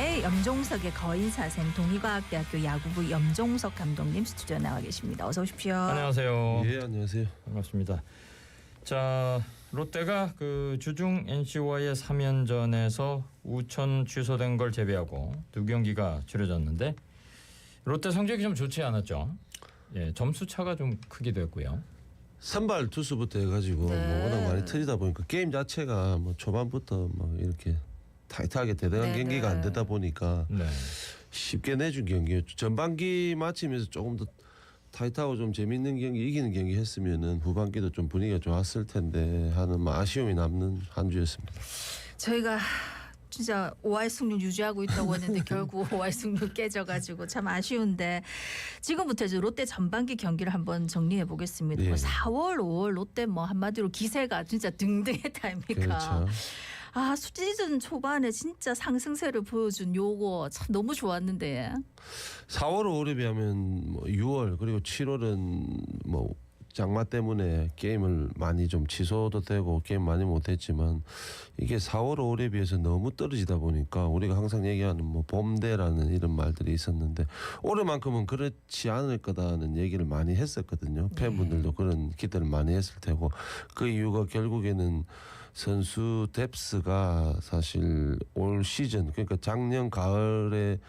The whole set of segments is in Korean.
네, 염종석의 거인사생 동의과학대학교 야구부 염종석 감독님 스튜디오에 나와 계십니다. 어서 오십시오. 안녕하세요. 예, 안녕하세요. 반갑습니다. 자, 롯데가 그 주중 NC와의 3연전에서 우천 취소된 걸 제외하고 두 경기가 치러졌는데 롯데 성적이 좀 좋지 않았죠. 예, 점수 차가 좀 크기도 했고요. 선발 투수부터 해가지고 네. 뭐 워낙 많이 틀리다 보니까 게임 자체가 뭐 초반부터 막 이렇게 타이트하게 대단한 네, 경기가 네. 안 되다 보니까 네. 쉽게 내준 경기였죠. 전반기 마치면서 조금 더 타이트하고 좀 재밌는 경기, 이기는 경기 했으면은 후반기도 좀 분위기가 좋았을 텐데 하는 뭐 아쉬움이 남는 한 주였습니다. 저희가 진짜 5할 승률 유지하고 있다고 했는데 결국 5할 승률 깨져가지고 참 아쉬운데 지금부터 이제 롯데 전반기 경기를 한번 정리해 보겠습니다. 예. 뭐 4월, 5월 롯데 뭐 한마디로 기세가 진짜 등등했다 아닙니까? 그렇죠. 아, 시즌 초반에 진짜 상승세를 보여준 요거 참 너무 좋았는데. 4월, 5월에 비하면 뭐 6월 그리고 7월은 뭐 장마 때문에 게임을 많이 좀 취소도 되고 게임 많이 못했지만 이게 4월, 5월에 비해서 너무 떨어지다 보니까 우리가 항상 얘기하는 뭐 봄대라는 이런 말들이 있었는데 올해만큼은 그렇지 않을 거다는 얘기를 많이 했었거든요. 팬분들도 그런 기대를 많이 했을 테고 그 이유가 결국에는 선수 뎁스가 사실 올 시즌 그러니까 작년 가을에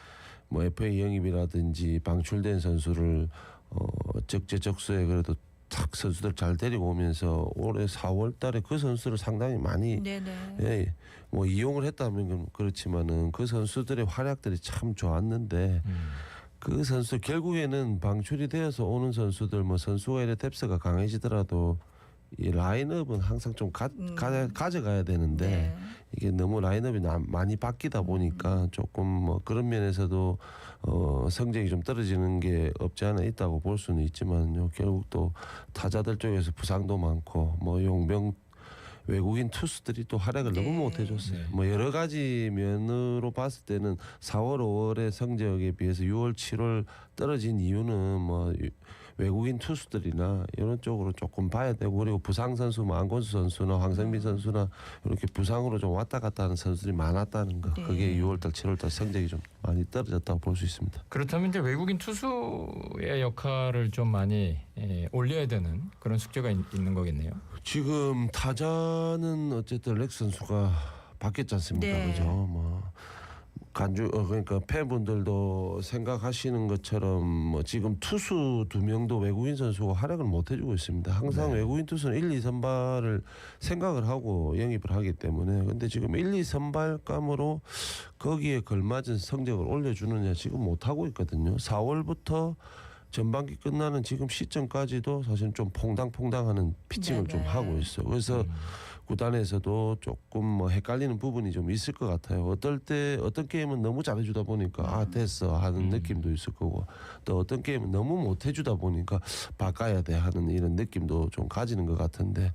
뭐 FA 영입이라든지 방출된 선수를 적재적소에 그래도 탁 선수들 잘 데리고 오면서 올해 4월 달에 그 선수를 상당히 많이 네네. 예, 뭐 이용을 했다면 그렇지만은 그 선수들의 활약들이 참 좋았는데 그 선수 결국에는 방출이 되어서 오는 선수들 뭐 선수와의 뎁스가 강해지더라도 이 라인업은 항상 좀 가져가야 되는데 네. 이게 너무 라인업이 많이 바뀌다 보니까 조금 뭐 그런 면에서도 성적이 좀 떨어지는 게 없지 않아 있다고 볼 수는 있지만요. 결국 또 타자들 쪽에서 부상도 많고 뭐 용병 외국인 투수들이 또 활약을 네. 너무 못해줬어요. 네. 뭐 여러 가지 면으로 봤을 때는 4월, 5월의 성적에 비해서 6월, 7월 떨어진 이유는 뭐 외국인 투수들이나 이런 쪽으로 조금 봐야 되고 그리고 부상 선수, 뭐 안건수 선수나 황성민 선수나 이렇게 부상으로 좀 왔다 갔다 하는 선수들이 많았다는 거. 네. 그게 6월달, 7월달 성적이 좀 많이 떨어졌다고 볼 수 있습니다. 그렇다면 이제 외국인 투수의 역할을 좀 많이 올려야 되는 그런 숙제가 있는 거겠네요. 지금 타자는 어쨌든 렉스 선수가 바뀌었지 않습니까? 네. 그죠? 뭐 간주 그러니까 팬분들도 생각하시는 것처럼 뭐 지금 투수 두 명도 외국인 선수가 활약을 못 해주고 있습니다. 항상 네. 외국인 투수는 1, 2 선발을 생각을 하고 영입을 하기 때문에 근데 지금 1, 2 선발감으로 거기에 걸맞은 성적을 올려주느냐 지금 못 하고 있거든요. 4월부터 전반기 끝나는 지금 시점까지도 사실 좀 퐁당퐁당하는 피칭을 좀 네네. 하고 있어요. 그래서 구단에서도 조금 뭐 헷갈리는 부분이 좀 있을 것 같아요. 어떤 게임은 너무 잘해주다 보니까 아 됐어 하는 느낌도 있을 거고 또 어떤 게임은 너무 못해주다 보니까 바꿔야 돼 하는 이런 느낌도 좀 가지는 것 같은데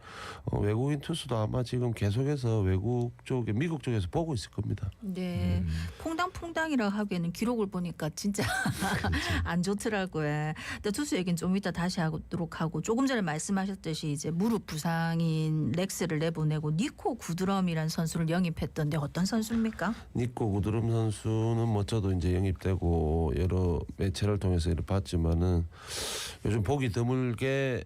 외국인 투수도 아마 지금 계속해서 외국 쪽에 미국 쪽에서 보고 있을 겁니다. 네. 퐁당퐁당이라 하기에는 기록을 보니까 진짜 안 좋더라고요. 근데 투수 얘기는 좀 이따 다시 하도록 하고 조금 전에 말씀하셨듯이 이제 무릎 부상인 렉스를 내보내고 니코 구드럼이라는 선수를 영입했던데 어떤 선수입니까? 니코 구드럼 선수는 뭐 저도 이제 영입되고 여러 매체를 통해서 이렇게 봤지만은 요즘 보기 드물게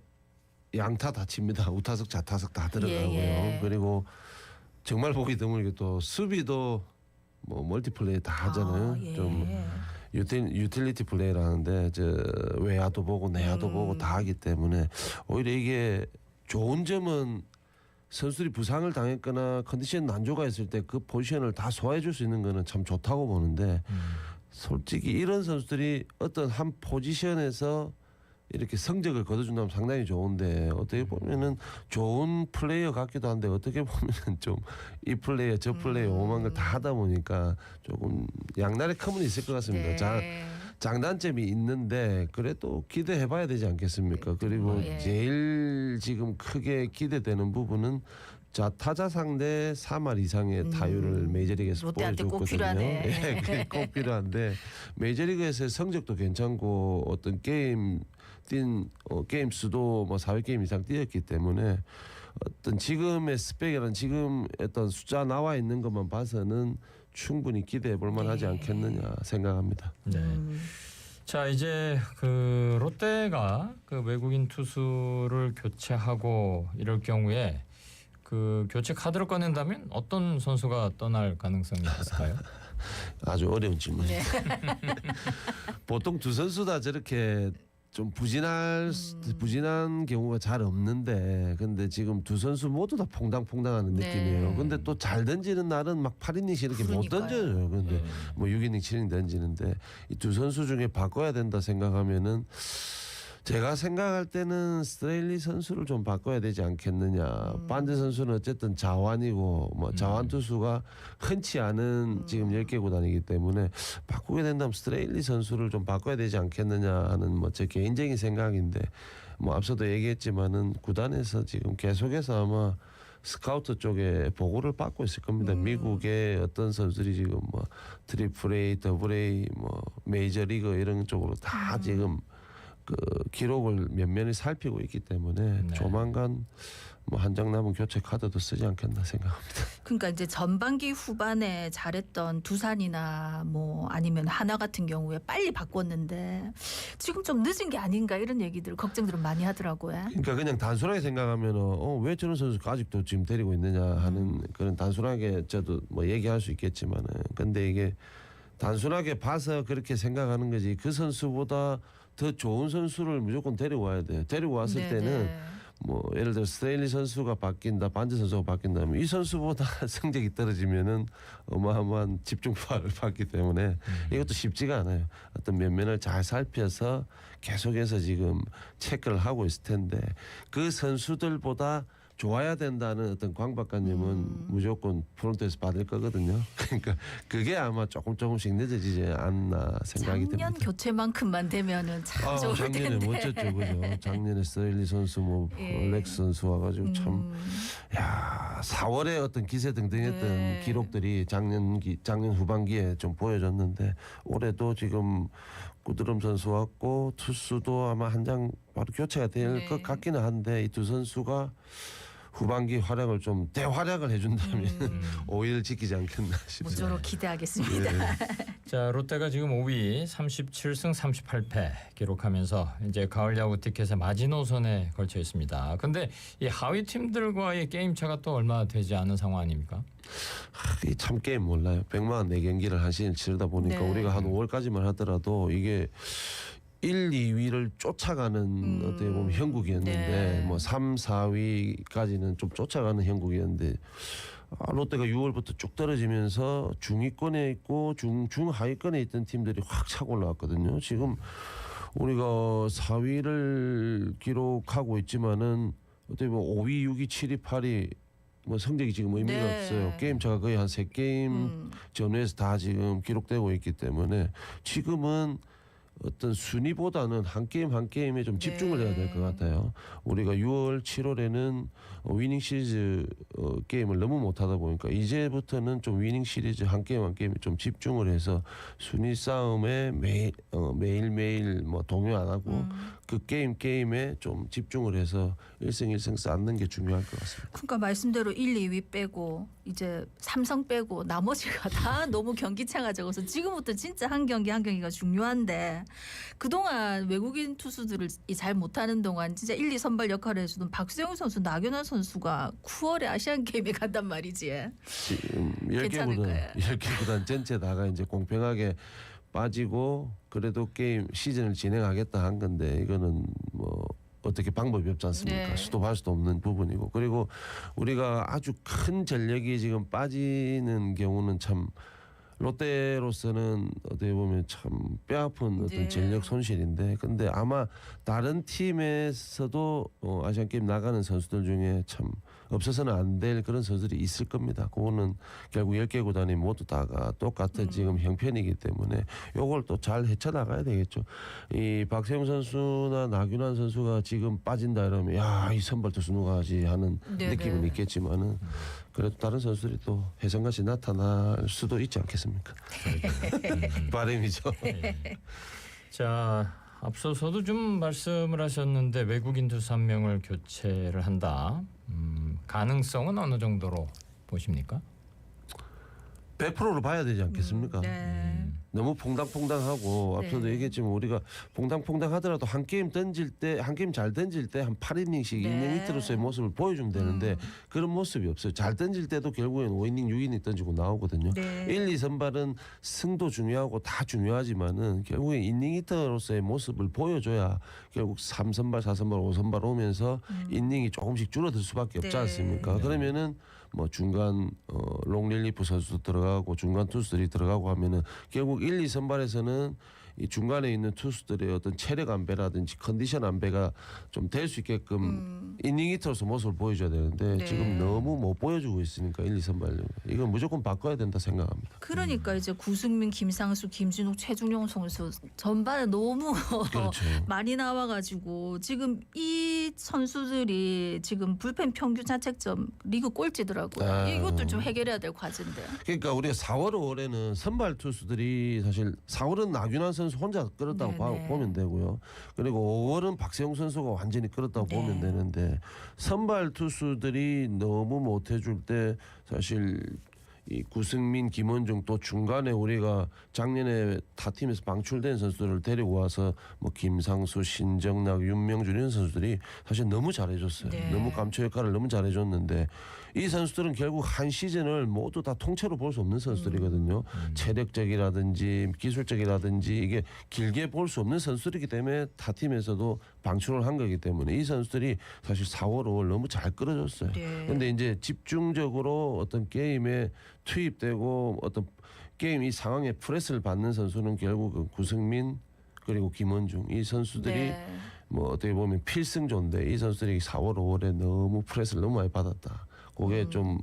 양타 다 칩니다. 우타석 좌타석 다 들어가고요. 예. 그리고 정말 보기 드물게 또 수비도 뭐 멀티플레이 다 하잖아요. 예. 좀 유틸리티 플레이를 하는데 저 외야도 보고 내야도 보고 다 하기 때문에 오히려 이게 좋은 점은 선수들이 부상을 당했거나 컨디션 난조가 있을 때 그 포지션을 다 소화해 줄 수 있는 거는 참 좋다고 보는데 솔직히 이런 선수들이 어떤 한 포지션에서 이렇게 성적을 거둬준다면 상당히 좋은데 어떻게 보면은 좋은 플레이어 같기도 한데 어떻게 보면은 좀 이 플레이어 저 플레이어 오만 걸 다 하다 보니까 조금 양날의 검은 있을 것 같습니다. 네. 장단점이 있는데 그래도 기대해봐야 되지 않겠습니까? 그리고 예. 제일 지금 크게 기대되는 부분은 자 타자 상대 3할 이상의 타율을 메이저리그에서 롯데한테 꼭 보여줬거든요. 필요하네. 예, 그게 꼭 필요한데 메이저리그에서의 성적도 괜찮고 어떤 게임 수도 뭐 400게임 이상 뛰었기 때문에 어떤 지금의 스펙이라는 지금 어떤 숫자 나와 있는 것만 봐서는 충분히 기대해 볼 만하지 네. 않겠느냐 생각합니다. 네. 자 이제 그 롯데가 그 외국인 투수를 교체하고 이럴 경우에 그 교체 카드를 꺼낸다면 어떤 선수가 떠날 가능성이 있을까요? 아주 어려운 질문이에요. 네. 보통 두 선수 다 저렇게 좀 부진한 경우가 잘 없는데 근데 지금 두 선수 모두 다 퐁당퐁당하는 네. 느낌이에요. 근데 또 잘 던지는 날은 막 8이닝씩 이렇게 못 그러니까요. 던져요. 근데 네. 뭐 6이닝 7이닝 던지는데 이 두 선수 중에 바꿔야 된다 생각하면은 제가 생각할 때는 스트레일리 선수를 좀 바꿔야 되지 않겠느냐. 반지 선수는 어쨌든 자완이고 뭐 자완 투수가 흔치 않은 지금 10개 구단이기 때문에 바꾸게 된다면 스트레일리 선수를 좀 바꿔야 되지 않겠느냐 하는 뭐 제 개인적인 생각인데 뭐 앞서도 얘기했지만은 구단에서 지금 계속해서 아마 스카우트 쪽에 보고를 받고 있을 겁니다. 미국의 어떤 선수들이 지금 뭐 트리플 A, 더블 A, 뭐 메이저리그 이런 쪽으로 다 지금 그 기록을 면면히 살피고 있기 때문에 네. 조만간 뭐 한 장 남은 교체 카드도 쓰지 않겠나 생각합니다. 그러니까 이제 전반기 후반에 잘했던 두산이나 뭐 아니면 하나 같은 경우에 빨리 바꿨는데 지금 좀 늦은 게 아닌가 이런 얘기들 걱정들을 많이 하더라고요. 그러니까 그냥 단순하게 생각하면은 왜 저런 선수가 아직도 지금 데리고 있느냐 하는 그런 단순하게 저도 뭐 얘기할 수 있겠지만은 근데 이게 단순하게 봐서 그렇게 생각하는 거지 그 선수보다 더 좋은 선수를 무조건 데리고 와야 돼요. 데리고 왔을 네, 때는 네. 뭐 예를 들어 스테일리 선수가 바뀐다, 반지 선수가 바뀐다면 이 선수보다 성적이 떨어지면은 어마어마한 집중파를 받기 때문에 이것도 쉽지가 않아요. 어떤 면면을 잘 살펴서 계속해서 지금 체크를 하고 있을 텐데 그 선수들보다 좋아야 된다는 어떤 광박관념은 무조건 프론트에서 받을 거거든요. 그러니까 그게 아마 조금씩 늦어지지 않나 생각이 작년 듭니다. 교체만큼만 되면은 참 좋을 작년에 텐데. 멋졌죠, 그죠? 작년에 스테일리 선수, 뭐 예. 렉스 선수 와가지고 참, 야 4월에 어떤 기세등등했던 네. 기록들이 작년 후반기에 좀 보여줬는데 올해도 지금 꾸드름 선수 왔고 투수도 아마 한 장 바로 교체가 될 것 네. 같기는 한데 이 두 선수가 후반기 활약을 좀 대활약을 해준다면 5위를 지키지 않겠나 싶습니다. 모쪼록 기대하겠습니다. 자 롯데가 지금 5위 37승 38패 기록하면서 이제 가을 야구 티켓의 마지노선에 걸쳐 있습니다. 근데 이 하위 팀들과의 게임 차가 또 얼마 되지 않은 상황 아닙니까? 이 참 게임 몰라요. 100만 4경기를 한 시즌 치르다 보니까 네. 우리가 한 5월까지만 하더라도 이게 1, 2위를 쫓아가는 어떻게 보면 형국이었는데 네. 뭐 3, 4위까지는 좀 쫓아가는 형국이었는데 롯데가 6월부터 쭉 떨어지면서 중위권에 있고 중하위권에 있던 팀들이 확 차고 올라왔거든요. 지금 우리가 4위를 기록하고 있지만은 어떻게 보면 5위, 6위, 7위, 8위 뭐 성적이 지금 의미가 네. 없어요. 게임 차가 거의 한 3게임 전후에서 다 지금 기록되고 있기 때문에 지금은 어떤 순위보다는 한 게임 한 게임에 좀 집중을 해야 될 것 같아요. 우리가 6월, 7월에는 위닝 시리즈 게임을 너무 못하다 보니까 이제부터는 좀 위닝 시리즈 한 게임에 좀 집중을 해서 순위 싸움에 매일매일 뭐 동요 안 하고 그 게임에 좀 집중을 해서 1승 1승 쌓는 게 중요할 것 같습니다. 그러니까 말씀대로 1, 2위 빼고 이제 삼성 빼고 나머지가 다 너무 경기차가 적어서 지금부터 진짜 한 경기 한 경기가 중요한데 그동안 외국인 투수들을 잘 못하는 동안 진짜 1, 2 선발 역할을 해주던 박수영 선수, 나균환 선수가 9월에 아시안 게임에 간단 말이지. 지금 10개 괜찮을 구단, 거예요. 10개 구단 전체 다가 이제 공평하게 빠지고 그래도 게임 시즌을 진행하겠다 한 건데 이거는 뭐 어떻게 방법이 없지 않습니까? 네. 수도할 수도 없는 부분이고 그리고 우리가 아주 큰 전력이 지금 빠지는 경우는 참 롯데로서는 어떻게 보면 참 뼈아픈 어떤 네. 전력 손실인데 근데 아마 다른 팀에서도 아시안 게임 나가는 선수들 중에 참 없어서는 안 될 그런 선수들이 있을 겁니다. 그거는 결국 10개 구단이 모두 다가 똑같은 지금 형편이기 때문에 요걸 또 잘 헤쳐나가야 되겠죠. 이 박세웅 선수나 나균환 선수가 지금 빠진다 이러면 야, 이 선발 투수 누가 하지 하는 네네. 느낌은 있겠지만은 그래도 다른 선수들이 또 혜성같이 나타날 수도 있지 않겠습니까? 바람이죠. 자 앞서서도 좀 말씀을 하셨는데 외국인 투수 한 명을 교체를 한다. 가능성은 어느 정도로 보십니까? 100%로 봐야 되지 않겠습니까? 네. 너무 퐁당퐁당하고 네. 앞서도 얘기했지만 우리가 퐁당퐁당하더라도 한 게임 던질 때 한 게임 잘 던질 때 한 8이닝씩 네. 2이닝 히트로서의 모습을 보여주면 되는데 그런 모습이 없어요. 잘 던질 때도 결국엔 5이닝 6이닝 던지고 나오거든요. 네. 1, 2 선발은 승도 중요하고 다 중요하지만은 결국엔 이닝 히터로서의 모습을 보여줘야 결국 3선발, 4선발, 5선발 오면서 이닝이 조금씩 줄어들 수밖에 없지 네. 않습니까? 그러면은 뭐 중간 롱릴리프 선수도 들어가고 중간 투수들이 들어가고 하면은 결국 1, 2 선발에서는 이 중간에 있는 투수들의 어떤 체력 안배라든지 컨디션 안배가 좀 될 수 있게끔 이닝 히터로서 모습을 보여줘야 되는데 네. 지금 너무 못 보여주고 있으니까 1, 2 선발 이건 무조건 바꿔야 된다 생각합니다. 그러니까 이제 구승민, 김상수, 김진욱, 최중용 선수 전반에 너무 그렇죠. 많이 나와가지고 지금 이 선수들이 지금 불펜 평균 자책점 리그 꼴찌더라고요. 아. 이것도 좀 해결해야 될 과제인데요. 그러니까 우리가 4월, 5월에는 선발 투수들이 사실 4월은 나균환 선수 혼자 끌었다고 네네. 보면 되고요. 그리고 5월은 박세웅 선수가 완전히 끌었다고 네. 보면 되는데 선발 투수들이 너무 못해줄 때 사실 이 구승민, 김원중 또 중간에 우리가 작년에 타 팀에서 방출된 선수들을 데리고 와서 뭐 김상수, 신정락, 윤명준 이런 선수들이 사실 너무 잘해줬어요. 네. 너무 감초 역할을 너무 잘해줬는데 이 선수들은 결국 한 시즌을 모두 다 통째로 볼 수 없는 선수들이거든요. 체력적이라든지 기술적이라든지 이게 길게 볼 수 없는 선수들이기 때문에 타 팀에서도 방출을 한 거기 때문에 이 선수들이 사실 4월, 5월 너무 잘 끌어줬어요. 네. 근데 이제 집중적으로 어떤 게임에 투입되고 어떤 게임 이 상황에 프레스를 받는 선수는 결국 구승민 그리고 김원중 이 선수들이 네. 뭐 어떻게 보면 필승조인데 이 선수들이 4월, 5월에 너무 프레스를 너무 많이 받았다. 그게 좀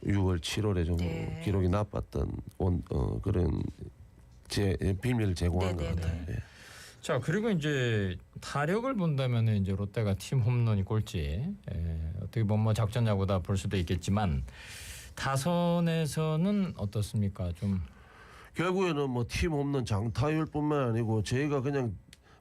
6월, 7월에 좀 네. 기록이 나빴던 그런 비밀을 제공한 것 네네네. 같아요. 예. 자 그리고 이제 타력을 본다면 이제 롯데가 팀 홈런이 꼴찌. 어떻게 보면 뭐 작전 야구다 볼 수도 있겠지만 타선에서는 어떻습니까? 좀 결국에는 뭐 팀 홈런 장타율뿐만 아니고 저희가 그냥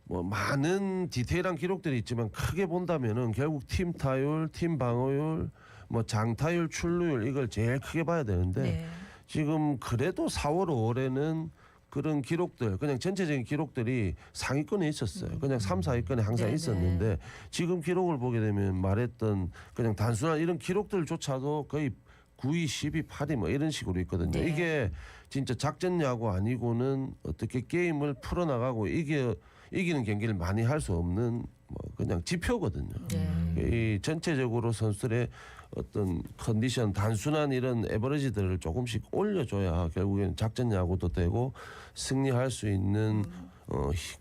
뭐 많은 디테일한 기록들이 있지만 크게 본다면은 결국 팀 타율, 팀 방어율, 뭐 장타율, 출루율 이걸 제일 크게 봐야 되는데 네. 지금 그래도 4월, 5월에는 그런 기록들 그냥 전체적인 기록들이 상위권에 있었어요. 그냥 3, 4위권에 항상 네네. 있었는데 지금 기록을 보게 되면 말했던 그냥 단순한 이런 기록들조차도 거의 9위, 10위, 8위 뭐 이런 식으로 있거든요. 네. 이게 진짜 작전 야구 아니고는 어떻게 게임을 풀어나가고 이기는 경기를 많이 할 수 없는 뭐 그냥 지표거든요. 네. 이 전체적으로 선수들의 어떤 컨디션 단순한 이런 에버리지들을 조금씩 올려줘야 결국에는 작전 야구도 되고 승리할 수 있는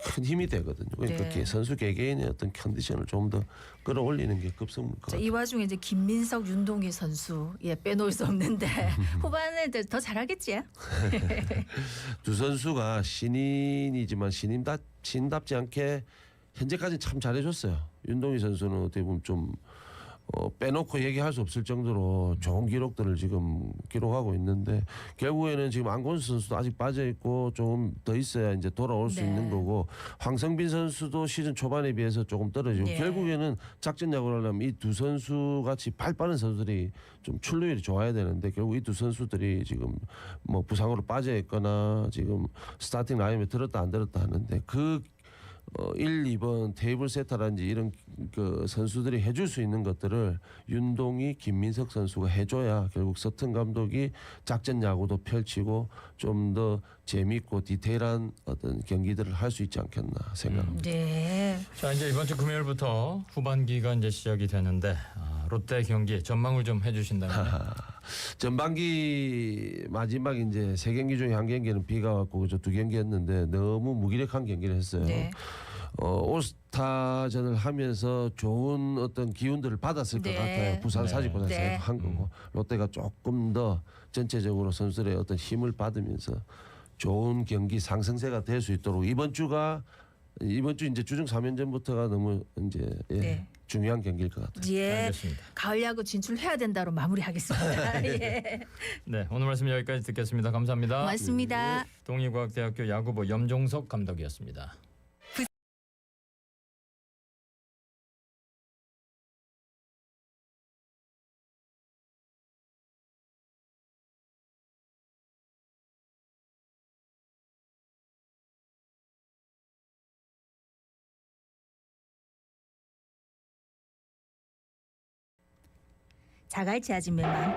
큰 힘이 되거든요. 그러니까 네. 선수 개개인의 어떤 컨디션을 좀 더 끌어올리는 게 급선무일 것 자, 같아요. 이 와중에 이제 김민석, 윤동희 선수 빼놓을 수 없는데 후반에 더 잘하겠지? 두 선수가 신인이지만 신인답지 않게 현재까지 참 잘해줬어요. 윤동희 선수는 어떻게 보면 좀 빼놓고 얘기할 수 없을 정도로 좋은 기록들을 지금 기록하고 있는데 결국에는 지금 안건수 선수도 아직 빠져 있고 조금 더 있어야 이제 돌아올 수 네. 있는 거고 황성빈 선수도 시즌 초반에 비해서 조금 떨어지고 네. 결국에는 작전 야구를 하려면 이 두 선수 같이 발 빠른 선수들이 좀 출루율이 좋아야 되는데 결국 이 두 선수들이 지금 뭐 부상으로 빠져 있거나 지금 스타팅 라인에 들었다 안 들었다 하는데 그 1, 2번 테이블 세터라든지 이런 그 선수들이 해줄 수 있는 것들을 윤동희, 김민석 선수가 해줘야 결국 서튼 감독이 작전 야구도 펼치고 좀 더 재밌고 디테일한 어떤 경기들을 할 수 있지 않겠나 생각합니다. 네. 자 이제 이번 주 금요일부터 후반기가 이제 시작이 되는데 롯데 경기 전망을 좀 해주신다면. 전반기 마지막 이제 3경기 중에 1경기는 비가 왔고 그저 2경기 했는데 너무 무기력한 경기를 했어요. 네. 올스타전을 하면서 좋은 어떤 기운들을 받았을 네. 것 같아요. 부산 네. 사직보다 네. 한 거고 롯데가 조금 더 전체적으로 선수들의 어떤 힘을 받으면서 좋은 경기 상승세가 될 수 있도록 이번 주 이제 주중 3연전부터가 너무 이제 네. 중요한 경기일 것 같아요. 예. 알겠습니다. 가을 야구 진출해야 된다로 마무리하겠습니다. 예. 네 오늘 말씀 여기까지 듣겠습니다. 감사합니다. 고맙습니다. 동의과학대학교 야구부 염종석 감독이었습니다. 자갈치 아줌매 18,000원.